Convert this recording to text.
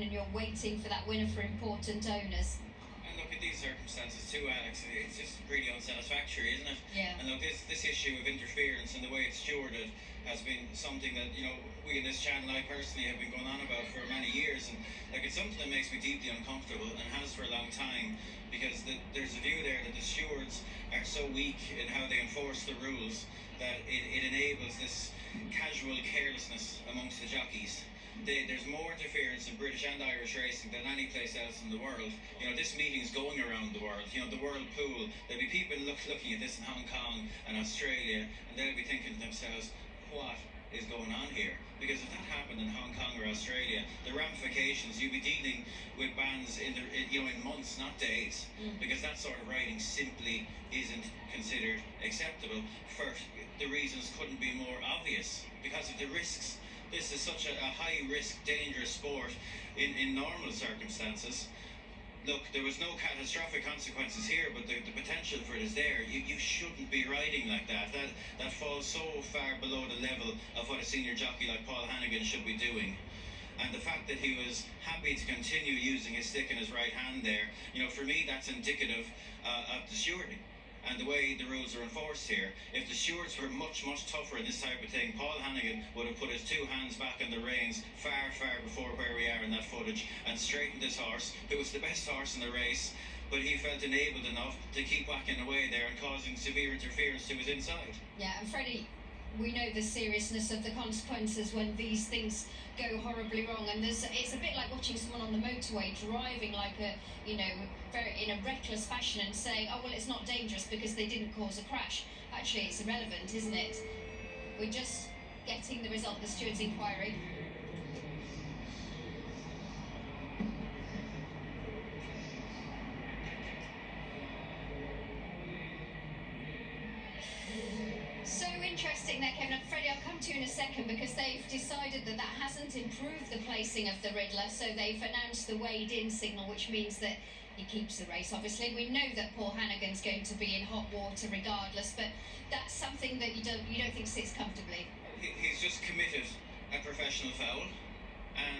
zone and you're waiting for that winner for important owners. And look, in these circumstances too, Alex, it's just really unsatisfactory, isn't it? Yeah. And look, this issue of interference and the way it's stewarded has been something that, you know, we in this channel, I personally have been going on about for many years, and like it's something that makes me deeply uncomfortable and has for a long time, because there's a view there that the stewards are so weak in how they enforce the rules that it enables this casual carelessness amongst the jockeys. There's more interference in British and Irish racing than any place else in the world. You know, this meeting's going around the world. You know, the world pool. There'll be people looking at this in Hong Kong and Australia, and they'll be thinking to themselves, what is going on here? Because if that happened in Hong Kong or Australia, the ramifications, you'd be dealing with bans in months, not days, because that sort of riding simply isn't considered acceptable. First, the reasons couldn't be more obvious because of the risks. This is such a high-risk, dangerous sport in normal circumstances. Look, there was no catastrophic consequences here, but the potential for it is there. You shouldn't be riding like that. That falls so far below the level of what a senior jockey like Paul Hannigan should be doing. And the fact that he was happy to continue using his stick in his right hand there, you know, for me that's indicative of the stewarding and the way the rules are enforced here. If the stewards were much tougher in this type of thing, Paul Hannigan would have put his two hands back on the reins far before where we are in that footage and straightened this horse, who was the best horse in the race, but he felt enabled enough to keep whacking away there and causing severe interference to his inside. Yeah, and Freddie, we know the seriousness of the consequences when these things go horribly wrong, and it's a bit like watching someone on the motorway driving like in a reckless fashion and saying, oh well, it's not dangerous because they didn't cause a crash. Actually, it's irrelevant, isn't it? We're just getting the result of the steward's inquiry. So interesting there, Kevin. And Freddie, I'll come to you in a second, because they've decided that hasn't improved the placing of the Riddler, so they've announced the weighed-in signal, which means that he keeps the race, obviously. We know that Paul Hannigan's going to be in hot water regardless, but that's something that you don't think sits comfortably. He's just committed a professional foul, and